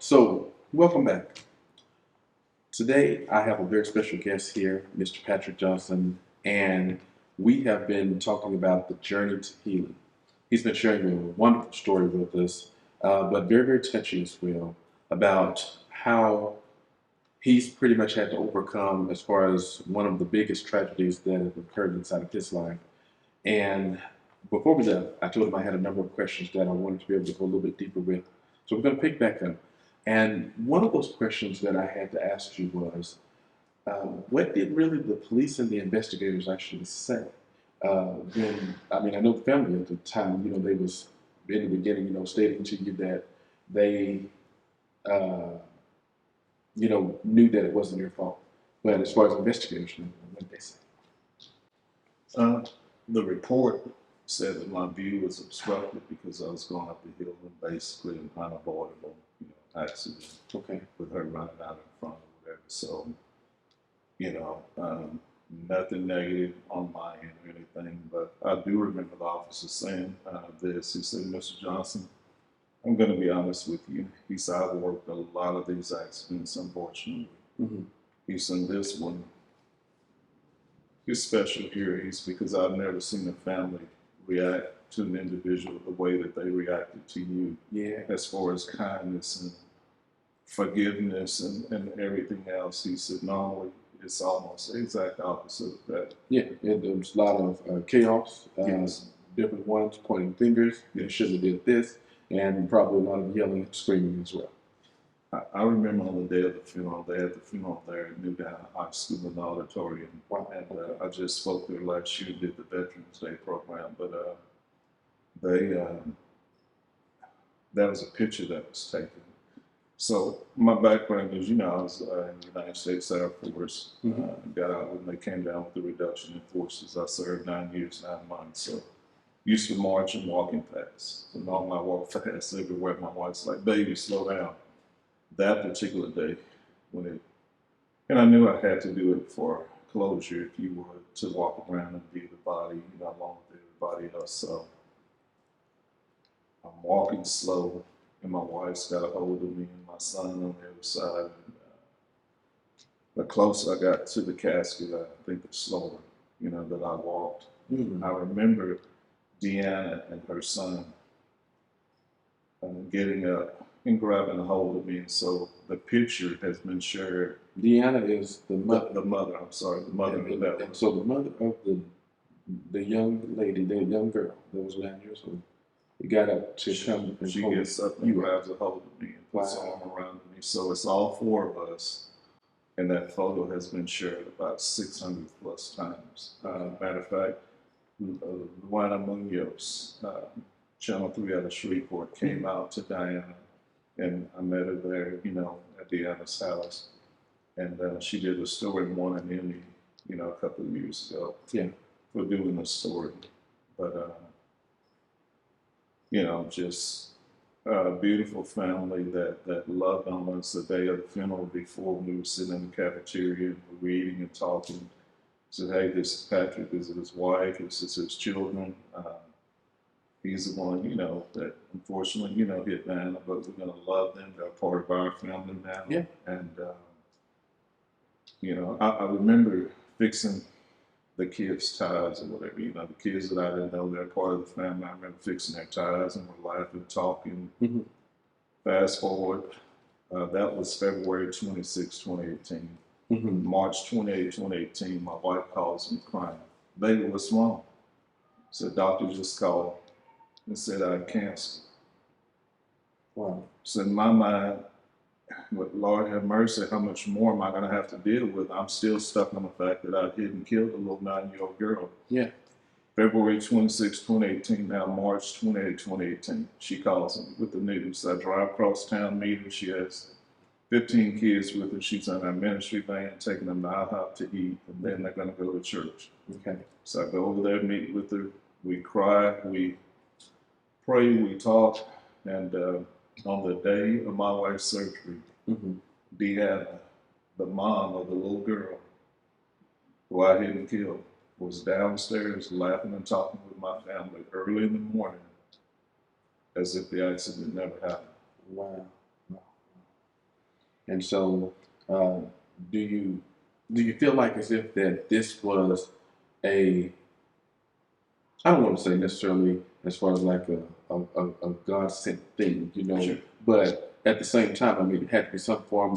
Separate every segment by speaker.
Speaker 1: So, welcome back. Today, I have a very special guest here, Mr. Patrick Johnson, and we have been talking about the journey to healing. He's been sharing a wonderful story with us, but very, very touching as well, about how he's pretty much had to overcome as far as one of the biggest tragedies that have occurred inside of his life. And before we left, I told him I had a number of questions that I wanted to be able to go a little bit deeper with. So we're going to pick back up. And one of those questions that I had to ask you was, what did really the police and the investigators actually say? I know the family at the time, they was in the beginning, stating to you that they, uh, knew that it wasn't your fault. But as far as investigators know, what did they say?
Speaker 2: Uh, the report said that my view was obstructed because I was going up the hill and basically an unavoidable, accident
Speaker 1: Okay.
Speaker 2: with her running out in front or whatever. So, you know, nothing negative on my end or anything, but I do remember the officer saying this. He said, "Mr. Johnson, I'm going to be honest with you." He said, "I've worked a lot of these accidents, unfortunately."
Speaker 1: Mm-hmm.
Speaker 2: He said, "This one is special here is because I've never seen a family react to an individual the way that they reacted to you,
Speaker 1: Yeah.
Speaker 2: as far as kindness and forgiveness and everything else." He said, "Normally it's almost the exact opposite of that."
Speaker 1: Yeah, and there was a lot of chaos,
Speaker 2: Yes.
Speaker 1: different ones pointing fingers. You should have did this, and probably a lot of yelling and screaming as well.
Speaker 2: I remember on the day of the funeral, they had the funeral there at Newtown High School in the auditorium.
Speaker 1: Wow.
Speaker 2: And I just spoke there last year, did the Veterans Day program, but they that was a picture that was taken. So my background is, I was in the United States Air Force. Got out when they came down with the reduction in forces. I served 9 years, 9 months. So used to march and walking fast. So normally I walk fast everywhere. My wife's like, "Baby, slow down." That particular day, and I knew I had to do it for closure, if you would, to walk around and view the body, along with everybody else. So I'm walking slow, and my wife's got a hold of me, and my son on the other side. And, the closer I got to the casket, I think the slower, that I walked.
Speaker 1: Mm-hmm.
Speaker 2: I remember Deanna and her son getting up and grabbing a hold of me, and so the picture has been shared.
Speaker 1: Deanna is the mother.
Speaker 2: The mother, I'm sorry, the mother of Bella.
Speaker 1: So the mother of the young lady, the young girl that was 9 years old, you got up to come and
Speaker 2: She
Speaker 1: hold
Speaker 2: gets up and grabs a hold of me and puts her arm around me. So it's all four of us, and that photo has been shared about 600 plus times. Matter of fact, Luana Munoz, Channel 3 out of Shreveport, came out to Diana, and I met her there, at Deanna's house. And she did a story in Morning Emmy, a couple of years ago.
Speaker 1: Yeah.
Speaker 2: For doing the story. But, just a beautiful family that loved on us the day of the funeral. Before we were sitting in the cafeteria and we were eating and talking. Said, "Hey, this is Patrick, this is his wife, this is his children. He's the one, that unfortunately, hit Diana, but we're going to love them. They're part of our family now."
Speaker 1: Yeah.
Speaker 2: And, I remember fixing the kids' ties or whatever, the kids that I didn't know, they're part of the family. I remember fixing their ties and we're laughing, talking.
Speaker 1: Mm-hmm.
Speaker 2: Fast forward, that was February 26, 2018.
Speaker 1: Mm-hmm.
Speaker 2: March 28, 2018, my wife calls me crying. Baby, what's wrong? So the doctor just called and said I had cancer.
Speaker 1: Wow.
Speaker 2: So in my mind, but Lord have mercy, how much more am I going to have to deal with? I'm still stuck on the fact that I hit and killed a little 9-year-old girl.
Speaker 1: Yeah.
Speaker 2: February 26, 2018, now March 28, 2018, she calls me with the news. I drive across town, meet her. She has 15 kids with her. She's in our ministry van, taking them to IHOP to eat, and then they're going to go to church.
Speaker 1: Okay.
Speaker 2: So I go over there, meet with her. We cry, we pray, we talk, and on the day of my wife's surgery, Deanna, the mom of the little girl who I hit and killed, was downstairs laughing and talking with my family early in the morning as if the accident never happened.
Speaker 1: Wow. And so, uh, do you feel like as if that this was a, I don't want to say necessarily as far as like a God sent thing,
Speaker 2: Sure.
Speaker 1: but at the same time, I mean, it had to be some form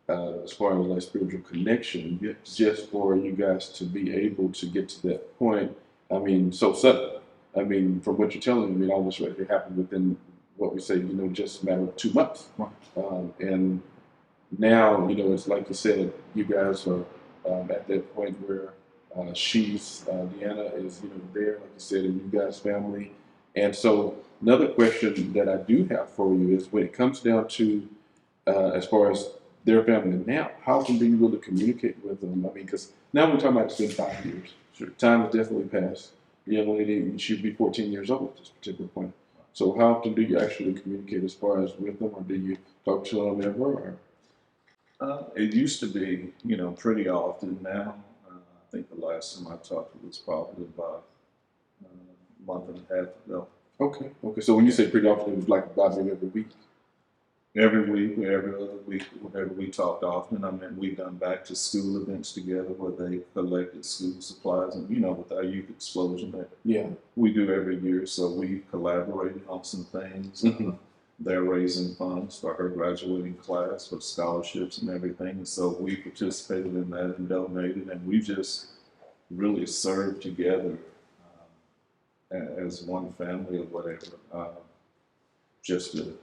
Speaker 1: of, as far as like spiritual connection,
Speaker 2: Yes.
Speaker 1: just for you guys to be able to get to that point. I mean, so suddenly. I mean, from what you're telling me, I mean, all this right here happened within what we say, just a matter of 2 months.
Speaker 2: Right.
Speaker 1: And now, it's like you said, you guys are at that point where Deanna is, there, like you said, in you guys' family. And so, another question that I do have for you is when it comes down to, as far as their family now, how often do you really communicate with them? I mean, because now we're talking about it's been 5 years.
Speaker 2: Sure.
Speaker 1: Time has definitely passed. The young lady, she'd be 14 years old at this particular point. So, how often do you actually communicate as far as with them, or do you talk to them ever? Or?
Speaker 2: It used to be, pretty often. Now, I think the last time I talked to was probably about a month and a half ago.
Speaker 1: Okay. Okay. So when you say pretty often, it was like about maybe every week.
Speaker 2: Every week, or every other week, whenever we talked often. I mean, we've done back to school events together where they collected school supplies, and with our youth explosion that
Speaker 1: Yeah.
Speaker 2: we do every year. So we collaborated on some things.
Speaker 1: Mhm.
Speaker 2: They're raising funds for her graduating class for scholarships and everything. And so we participated in that and donated, and we just really served together as one family or whatever, just to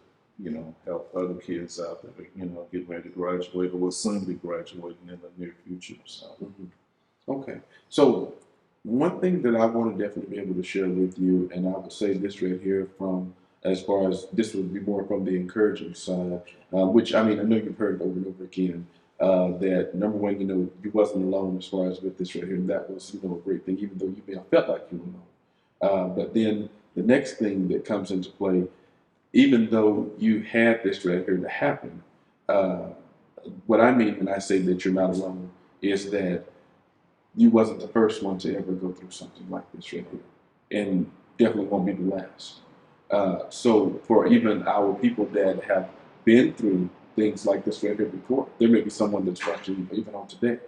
Speaker 2: help other kids out that are getting ready to graduate or will soon be graduating in the near future. So
Speaker 1: Mhm. Okay. So one thing that I want to definitely be able to share with you, and I would say this right here from as far as this would be more from the encouraging side, which I mean I know you've heard over and over again. That number one, you wasn't alone as far as with this right here, and that was a great thing, even though you may have felt like you were alone. But then the next thing that comes into play, even though you had this right here to happen, uh, what I mean when I say that you're not alone is that you wasn't the first one to ever go through something like this right here, and definitely won't be the last. So for even our people that have been through things like this right here before, there may be someone that's watching even on today.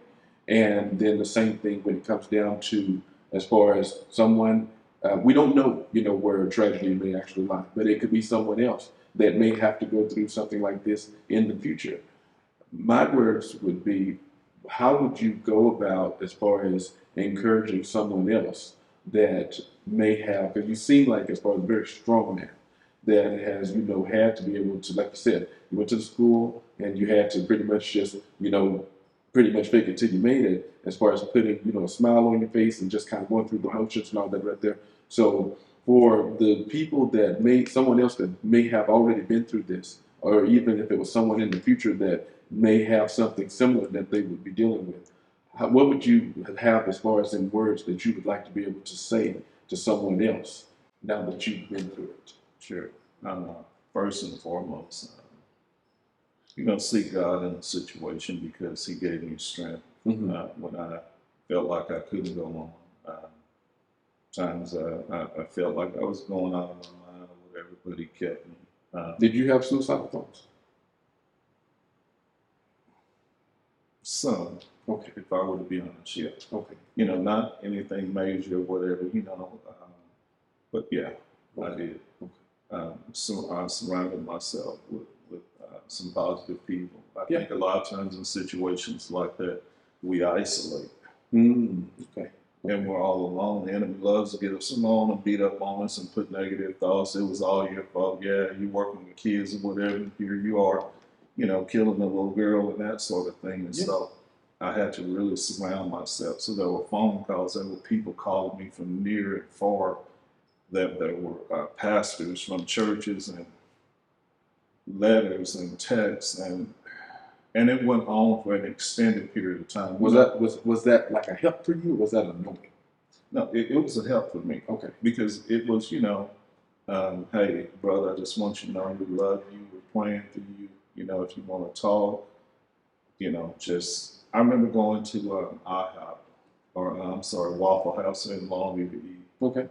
Speaker 1: And then the same thing when it comes down to as far as someone, we don't know, where tragedy may actually lie, but it could be someone else that may have to go through something like this in the future. My words would be, how would you go about as far as encouraging someone else that may have, because you seem like as far as a very strong man that has, had to be able to, like you said, you went to the school and you had to pretty much just, pretty much fake it till you made it as far as putting, a smile on your face and just kind of going through the motions and all that right there. So for the people that someone else that may have already been through this, or even if it was someone in the future that may have something similar that they would be dealing with. What would you have as far as in words that you would like to be able to say to someone else now that you've been through it?
Speaker 2: sure. First and foremost, seek God in the situation because He gave me strength
Speaker 1: Mm-hmm.
Speaker 2: when I felt like I couldn't go on. Times I felt like I was going out of my mind or whatever, but He kept me.
Speaker 1: Did you have suicidal thoughts?
Speaker 2: Some,
Speaker 1: Okay.
Speaker 2: if I were to be honest, yeah.
Speaker 1: Okay.
Speaker 2: Not anything major or whatever, but yeah, I
Speaker 1: Okay.
Speaker 2: did.
Speaker 1: Okay.
Speaker 2: So I surrounded myself with some positive people. I
Speaker 1: Yeah.
Speaker 2: think a lot of times in situations like that, we isolate
Speaker 1: Okay.
Speaker 2: and we're all alone. The enemy loves to get us alone and beat up on us and put negative thoughts. It was all your fault. Yeah, you're working with kids or whatever. Here you are, killing a little girl and that sort of thing. And
Speaker 1: Yeah.
Speaker 2: so I had to really surround myself. So there were phone calls, there were people calling me from near and far. That there were pastors from churches and letters and texts and it went on for an extended period of time.
Speaker 1: Was that like a help for you, or was that annoying?
Speaker 2: No, it was a help for me.
Speaker 1: Okay.
Speaker 2: Because it was, hey, brother, I just want you to know we love you. We're praying for you. If you want to talk, just, I remember going to IHOP, or I'm sorry, Waffle House in Longview to eat.
Speaker 1: Okay.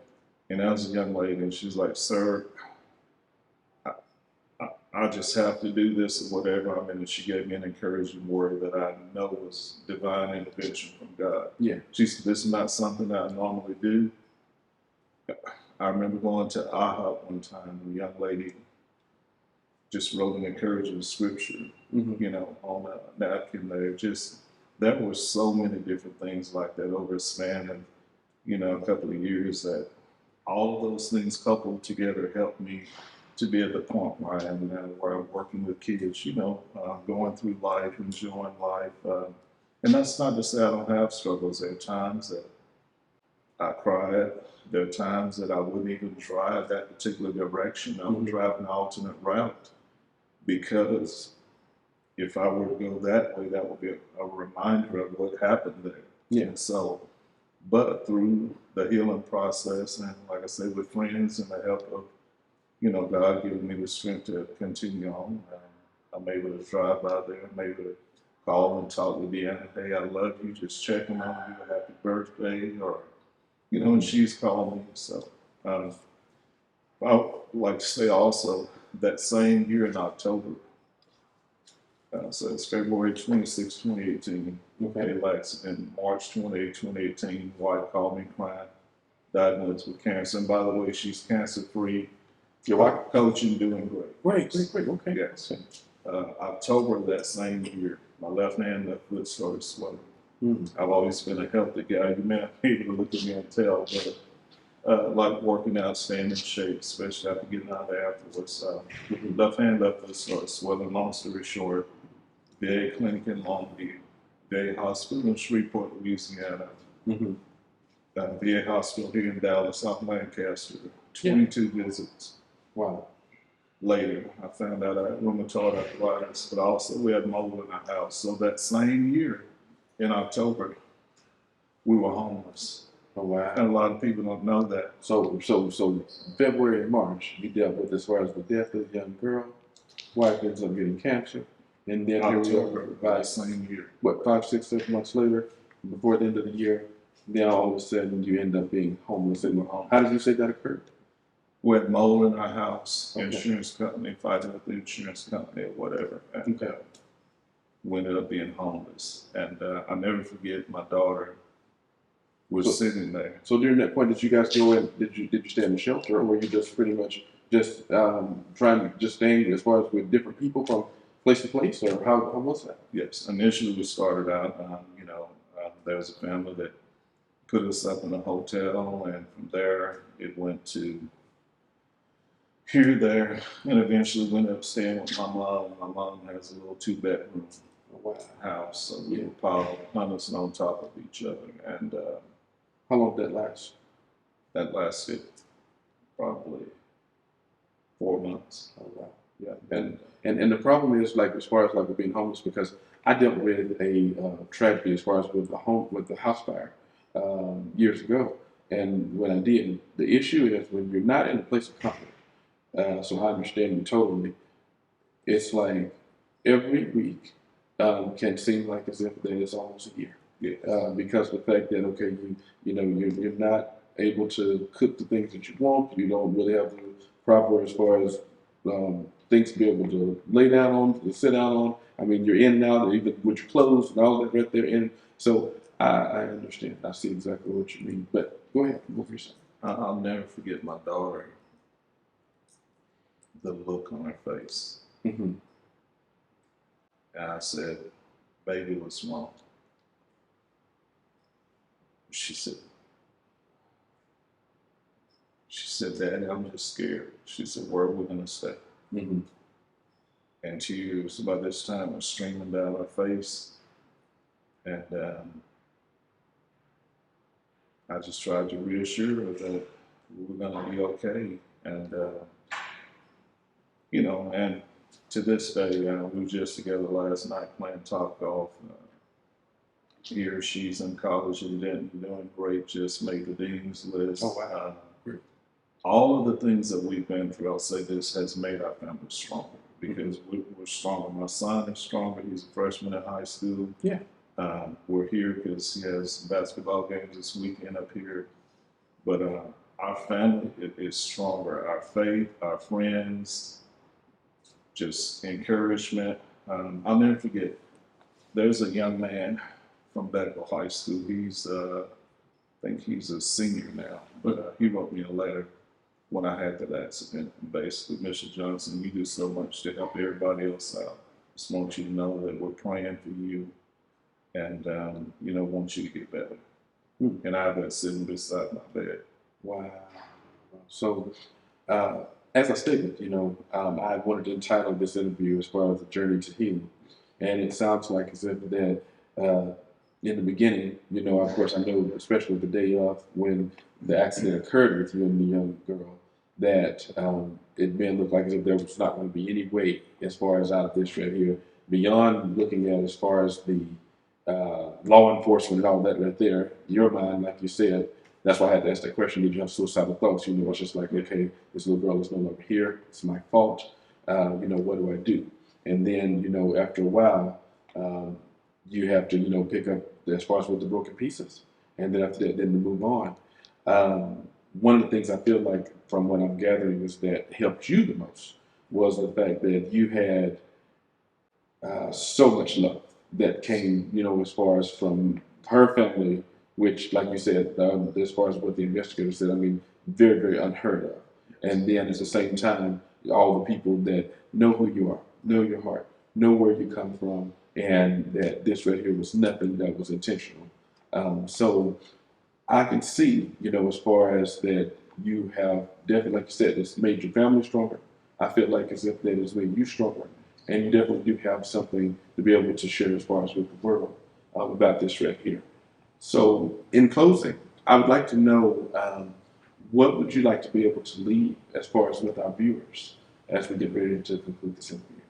Speaker 2: And there was a young lady, and she was like, sir, I just have to do this or whatever. I mean, and she gave me an encouraging word that I know was divine intervention from God.
Speaker 1: Yeah.
Speaker 2: She said, "This is not something that I normally do." I remember going to IHOP one time, and a young lady just wrote an encouraging scripture,
Speaker 1: Mm-hmm.
Speaker 2: on a napkin there. Just there were so many different things like that over a span of, a couple of years that all of those things coupled together helped me to be at the point where I am now, where I'm working with kids, going through life, enjoying life. And that's not to say I don't have struggles. There are times that I cried. There are times that I wouldn't even drive that particular direction. I would drive an alternate route because if I were to go that way, that would be a reminder of what happened there.
Speaker 1: Yeah.
Speaker 2: So, but through the healing process, and like I said, with friends and the help of, God giving me the strength to continue on, I'm able to drive by there. I'm able to call and talk with Deanna. Hey, I love you. Just checking on you. Happy birthday, or and she's called me. So, um, I would like to say also that same year in October. So it's February 26, 2018.
Speaker 1: Okay.
Speaker 2: Last in March 28, 2018, wife called me crying, diagnosed with cancer. And by the way, she's cancer free.
Speaker 1: Your wife?
Speaker 2: Coaching, doing great.
Speaker 1: Great. Okay.
Speaker 2: Yes. October of that same year, my left hand, left foot started swelling.
Speaker 1: Mm-hmm.
Speaker 2: I've always been a healthy guy. You may not be able to look at me and tell, but like working out, staying in shape, especially after getting out there afterwards. Left hand, left foot started swelling. Long story short, VA clinic in Longview, VA hospital in Shreveport, Louisiana,
Speaker 1: Mm-hmm.
Speaker 2: VA hospital here in Dallas, South Lancaster. 22 visits.
Speaker 1: Wow.
Speaker 2: Later, I found out I had rheumatoid arthritis, but also we had mold in our house. So that same year, in October, we were homeless.
Speaker 1: Oh wow.
Speaker 2: And a lot of people don't know that.
Speaker 1: So February and March you dealt with as far as the death of the young girl, wife ends up getting cancer, and then here we
Speaker 2: October
Speaker 1: are,
Speaker 2: of that same year.
Speaker 1: what, 5, 6, 7 months later, before the end of the year, then all of a sudden you end up being homeless. And how did you say that occurred?
Speaker 2: We had mold in our house,
Speaker 1: Okay.
Speaker 2: insurance company, fighting with the insurance company or whatever. And
Speaker 1: Okay.
Speaker 2: we ended up being homeless. And I'll never forget my daughter was sitting there.
Speaker 1: So during that point, did you guys go in? Did you stay in the shelter, or were you just pretty much just trying to just staying as far as with different people from place to place, or how was that?
Speaker 2: Yes, initially we started out, there was a family that put us up in a hotel, and from there it went to here, there, and eventually went up staying with my mom. My mom has a little 2-bedroom house, so we were piled hundreds on top of each other, and
Speaker 1: How long did that last?
Speaker 2: that lasted probably 4 months.
Speaker 1: Oh wow. Yeah. And the problem is, like, as far as like with being homeless, because I dealt with a tragedy as far as with the house fire years ago, and when I did, the issue is when you're not in a place of comfort. So I understand you totally. It's like every week can seem like as if that is almost a year.
Speaker 2: Yeah.
Speaker 1: Because of the fact that okay, you're not able to cook the things that you want. You don't really have the proper as far as things to be able to lay down on, to sit down on. I mean, you're in and out, even with your clothes and all that right there. And so I understand. I see exactly what you mean. But go ahead, go for yourself.
Speaker 2: I'll never forget my daughter, the look on her face.
Speaker 1: Mm-hmm.
Speaker 2: And I said, "Baby, what's wrong?" She said, "Daddy, I'm just scared." She said, "Where are we going to stay?"
Speaker 1: Mm-hmm.
Speaker 2: And tears by this time were streaming down her face. And I just tried to reassure her that we were going to be okay. And, and to this day, we were just together last night playing top golf. Here she's in college and doing great, just made the dean's list.
Speaker 1: Oh, wow.
Speaker 2: All of the things that we've been through, I'll say this, has made our family stronger because we're stronger. My son is stronger. He's a freshman in high school.
Speaker 1: Yeah.
Speaker 2: We're here because he has basketball games this weekend up here. But our family is stronger. Our faith, our friends, just encouragement. I'll never forget, there's a young man from Beckwell High School. He's, I think he's a senior now, but he wrote me a letter when I had that accident. Basically, Mr. Johnson, you do so much to help everybody else out. Just want you to know that we're praying for you and, want you to get better. And I have that sitting beside my bed.
Speaker 1: Wow. So, as I stated, I wanted to entitle this interview as far as the journey to healing, and it sounds like as if that in the beginning, of course, I know, especially the day of when the accident occurred with you and the young girl, that it may look like as if there was not going to be any way as far as out of this right here, beyond looking at as far as the law enforcement and all that right there. Your mind, like you said, that's why I had to ask that question. Did you have suicidal thoughts? It's just like, okay, this little girl is no longer here. It's my fault. What do I do? And then, after a while, you have to, pick up as far as with the broken pieces. And then after that, then to move on. One of the things I feel like from what I'm gathering is that helped you the most was the fact that you had so much love that came, as far as from her family, which, like you said, as far as what the investigator said, very, very unheard of. And then at the same time, all the people that know who you are, know your heart, know where you come from, and that this right here was nothing that was intentional. So I can see, as far as that you have definitely, like you said, it's made your family stronger. I feel like as if that has made you stronger. And you definitely do have something to be able to share as far as with the world about this right here. So in closing, I would like to know what would you like to be able to leave as far as with our viewers as we get ready to conclude this interview?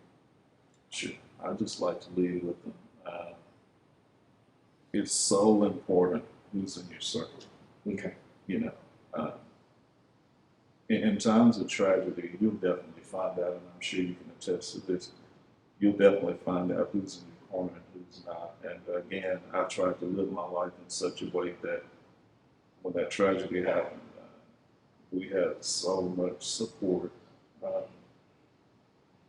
Speaker 2: Sure. I'd just like to leave with them. It's so important who's in your circle.
Speaker 1: Okay.
Speaker 2: In times of tragedy, you'll definitely find out, and I'm sure you can attest to this, you'll definitely find out who's in your corner and who's not. And again, I tried to live my life in such a way that when that tragedy happened, we had so much support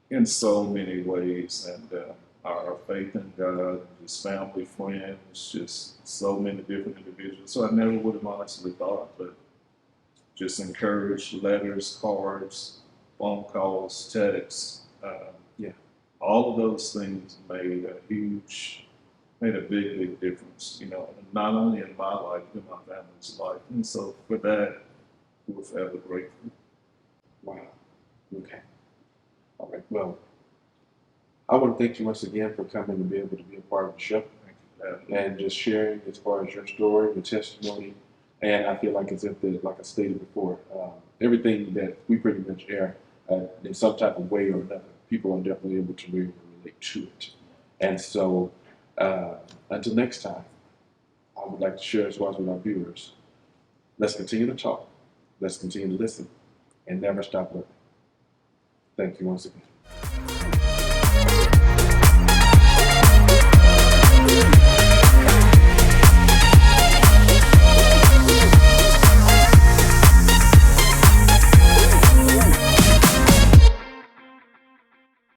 Speaker 2: in so many ways, and our faith in God, His family, friends, just so many different individuals. So I never would have honestly thought, but just encouraged, letters, cards, phone calls, texts. All of those things made a big, big difference, not only in my life, but in my family's life. And so for that, we're forever grateful.
Speaker 1: Wow. Okay. All right. Well, I want to thank you once again for coming and being able to be a part of the show.
Speaker 2: Thank you for having me.
Speaker 1: And just sharing as far as your story, your testimony. And I feel like as if that, like I stated before, everything that we pretty much air in some type of way or another, people are definitely able to really relate to it. And so until next time, I would like to share as well as with our viewers, let's continue to talk, let's continue to listen, and never stop learning. Thank you once again.